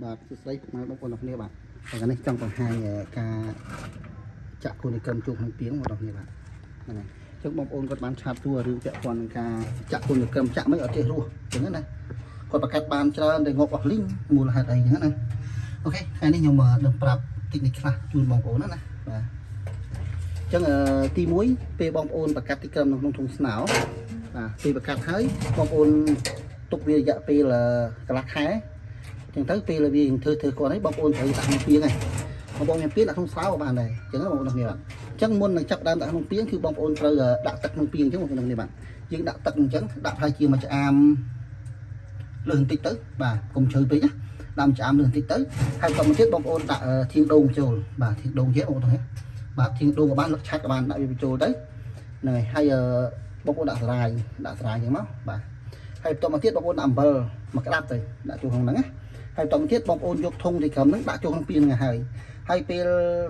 បាទសួស្តីពុកម៉ែបងប្អូនទាំងគ្នាបាទថ្ងៃនេះចង់បង្ហាញការចាក់គូនកម្មជួបក្នុងពីងបងប្អូនគ្នាបាទហ្នឹងហើយចឹងបងប្អូនគាត់បានឆាតសួររឿងពាក់ព័ន្ធនឹងការចាក់គូនកម្មចាក់មិនអត់ចេះរស់ចឹងណាគាត់បង្កើតបានច្រើនតែងប់អស់លីងមូលហេតុអីចឹងណាអូខេថ្ងៃនេះខ្ញុំនឹងប្រាប់តិចនិចខ្លះជូនបងប្អូនណាបាទចឹងទី1ពេលបងប្អូនបង្កាត់ទីក្រុមក្នុងធុងស្នោបាទពេលបង្កាត់ហើយបងប្អូនទុកវារយៈពេលកន្លះខែចឹងទៅពេលវាធ្វើគាត់ហើយបងប្អូនត្រូវដាក់ក្នុងពីងហើយបងប្អូនមានពីងដាក់ក្នុងស្រាវបានដែរចឹងបងប្អូនគ្នាបាទចឹងមុននឹងចាប់ដើមដាក់ក្នុងពីងគឺបងប្អូនត្រូវដាក់ទឹកក្នុងពីងចឹងបងប្អូនគ្នាបាទយើងដាក់ទឹកអញ្ចឹងដាក់ប្រហែលជាមួយឆ្អាមលើបន្តិចទៅបាទកុំជ្រៅពេកណាដាក់ឆ្អាមលើបន្តិចទៅហើយបន្តមកទៀតបងប្អូនដាក់ធាងដូងចូលបាទធាងដូងទៀតបងប្អូនគ្នាបាទធាងដូងក៏បានលឹកឆាច់ក៏បានដាក់វាបញ្ចូលទៅហ្នឹងហើយបងប្អូនដាក់ស្រាយអញ្ចឹងមកបាទហើយបន្តមកទៀតបងប្អូនដាក់អំបិលមកក្តាប់ទៅដាក់ចូលក្នុងហ្នឹងណាហើយបន្តមកទៀតបងប្អូនយកធុងទីក្រុមហ្នឹងដាក់ចូលក្នុងពីងហ្នឹងហើយពេល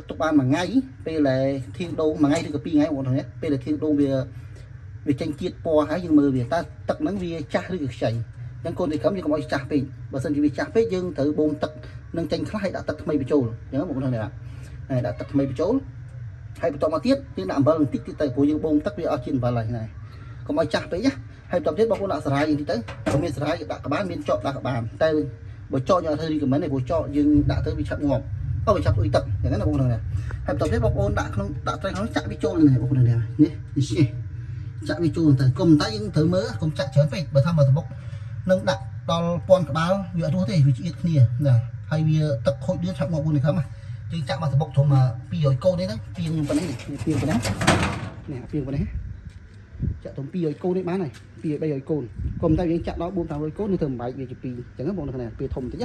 ទុកបានមួយថ្ងៃពេលដែលធាងដូងមួយថ្ងៃឬក៏2ថ្ងៃបងប្អូនគ្នាពេលដែលធាងដូងវាចេញជាតិពណ៌ហើយយើងមើលវាតើទឹកហ្នឹងវាចាស់ឬក៏ខ្ចីអញ្ចឹងកូនទីក្រុមយើងកុំឲ្យចាស់ពេកបើមិនជាវាចាស់ពេកយើងត្រូវបូមទឹកនឹងចេញខ្លះហើយដាក់ទឹកថ្មីបញ្ចូលអញ្ចឹងបងប្អូនគ្នាហើយដាក់ទឹកថ្មីបញ្ចូលហើយបន្តមកទៀតយើងដាក់អំបិលបន្តិចទៀតទៅព្រោះយើងបូមទឹកវាអស់ជាតិអំបិលហើយណាកុំឲ្យចាស់ពេកណាហើយបន្តទៀតបងប្អូនដាក់ស្រាយបន្តិចទៅបើមានស្រាយដាក់ក្បាលមានចកដាក់ក្បាលតែបើចកយកទៅរីកមិនទេព្រោះចកយើងដាក់ទៅវាឆាប់ងាប់វាឆាប់អ៊ុយទឹកអញ្ចឹងណាបងប្អូនណាហើយបន្តទៀតបងប្អូនដាក់ត្រីក្នុងចាក់វាចូលនេះបងប្អូននេះនេះចាក់វាចូលទៅកុំតែយើងត្រូវមើលកុំចាក់ច្រើនពេកបើថាមកត្បុកនឹងដាក់ដល់ពាន់ក្បាលវាអត់រស់ទេវាឆ្អៀតគ្នាណាហើយវាទឹកខូចដឿនឆាប់ងាប់មួយខំយើងចាក់មកត្បុកធំ200កូននេះទៅពីងប៉ុណ្ណេះពីងប៉ុណ្ណេះនេះពីងប៉ុណ្ណេះចាក់ធំ200កូននេះបានហើយ200 300កូនកុំតែយើងចាក់ដល់4 500កូននេះធ្វើបំបែកវាជា2អញ្ចឹងបងប្អូនពេលធំតិច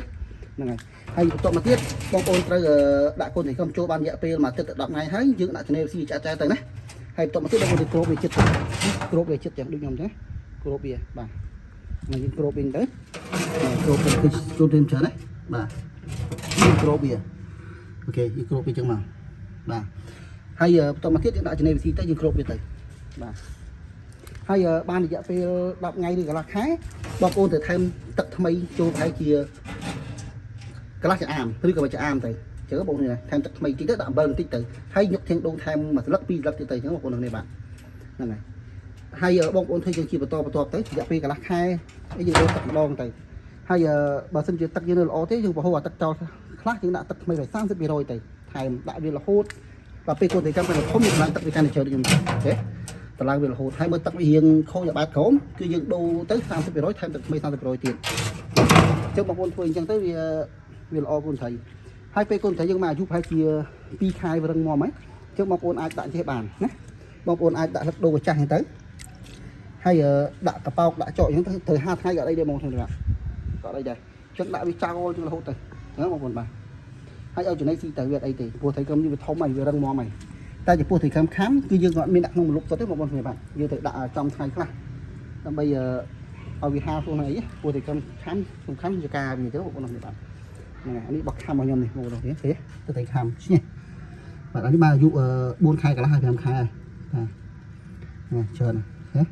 ហ្នឹងហើយបន្តមកទៀតបងប្អូនត្រូវដាក់កូននេះកុំចូលបានរយៈពេល1ទឹកទៅ10ថ្ងៃហើយយើងដាក់ channel ស៊ីចាក់ទៅណាហើយបន្តមកទៀតបងប្អូនគ្របវាចិត្តចឹងដូចខ្ញុំចឹងគ្របវាបាទមកយើងគ្របវិញទៅគ្របទៅគឺចូលទៅច្រើនណាបាទយើងគ្របវាអូខេយើងគ្របវាចឹងមកបាទហើយបន្តមកទៀតយើងដាក់ channel ស៊ីទៅយើងគ្របវាទៅបាទហើយបានរយៈពេល10ថ្ងៃឬកន្លះខែបងប្អូនត្រូវថែមទឹកថ្មីចូលប្រហែលជាកន្លះចាអាមឬក៏មួយចាអាមទៅចឹងបងប្អូនថែមទឹកថ្មីតិចទៅដាក់អំបិលបន្តិចទៅហើយយកធាងដូងថែមមួយស្លឹក2ស្លឹកទៀតទៅចឹងបងប្អូននេះបាទហ្នឹងហើយបងប្អូនធ្វើជាបន្តទៅរយៈពេលកន្លះខែយើងយកទឹកម្ដងទៅហើយបើសិនជាទឹកយើងនៅល្អទេយើងបោះអាទឹកចោលខ្លះយើងដាក់ទឹកថ្មីទៅ30%ទៅថែមដាក់វារហូតដល់ពេលកូនទៅកម្មធំយើងឡើងទឹកវាកាន់តែច្រើនខ្ញុំអូខេតឡើងវារហូតហើយមើលទឹកវារៀងខូចអាបាតក្រោមគឺយើងដូរទៅ30%ថែមទឹកថ្មី30%ទៀតចឹងបងប្អូនធ្វើអញ្ចឹងទៅវាល្អកូនត្រីហើយពេលកូនត្រីយើងមកអាយុប្រហែលជា2ខែវារឹងមាំហើយចឹងបងប្អូនអាចដាក់ចេះបានណាបងប្អូនអាចដាក់ទឹកដូរចាស់អញ្ចឹងទៅហើយដាក់កប៉ោកដាក់ចកអញ្ចឹងទៅត្រូវ50ថ្ងៃក៏អីដែរបងប្អូនក៏អីដែរចឹងដាក់វាចោលចឹងរហូតទៅហ្នឹងបងប្អូនបាទហើយឲ្យចំណីស៊ីទៅវាអីទេពោះត្រីក្រុមនេះវាធំហើយវារឹងមាំហើយតែចំពោះត្រីក្រុមខាំគឺយើងអត់មានដាក់ក្នុងម្លប់សុទ្ធទេបងប្អូនបាទយើងត្រូវដាក់ចំថ្ងៃខ្លះដើម្បីឲ្យវាហាលខ្លួនអីពោះត្រីក្រុមខាំសំខាន់ជាការវាទៅបងប្អូនបាទហ្នឹងហើយនេះបោះខាំរបស់ខ្ញុំនេះបងប្អូនទេទៅត្រីខាំឈ្នះបាទអានេះមកអាយុ4ខែកន្លះហើយ5ខែហើយបាទច្រើនណាហ្នឹ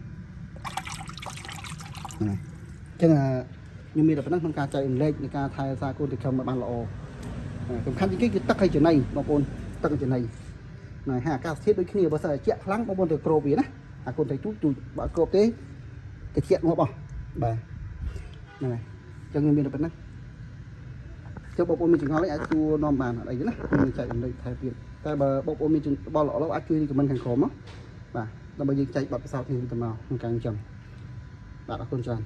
ងចឹងខ្ញុំមានតែប៉ុណ្ណឹងក្នុងការចែករំលែកនៃការថែរក្សាកូនត្រីក្រុមឲ្យបានល្អសំខាន់ជាងគេគឺទឹកហើយចំណីបងប្អូនទឹកហើយចំណីហើយអាកាសធាតុដូចគ្នាបើសិនជាខ្លាំងបងប្អូនត្រូវគ្របវាណាអាកូនត្រីទូចបើគ្របទេតិចងាប់អស់បាទហ្នឹងហើយចឹងខ្ញុំមានតែប៉ុណ្ណឹងចុះបងប្អូនមានចង្អល់អីអាចសួរនាំបានអីណាខ្ញុំចែករំលែកថែទៀតតែបើបងប្អូនមានបលល្អអាចជួយខមមិនខាងក្រោមមកបាទដើម្បីយើងចែកបទពិសោធន៍នេះទៅមកក្នុងការចិញ្ចឹមបាទអរគុណច្រើន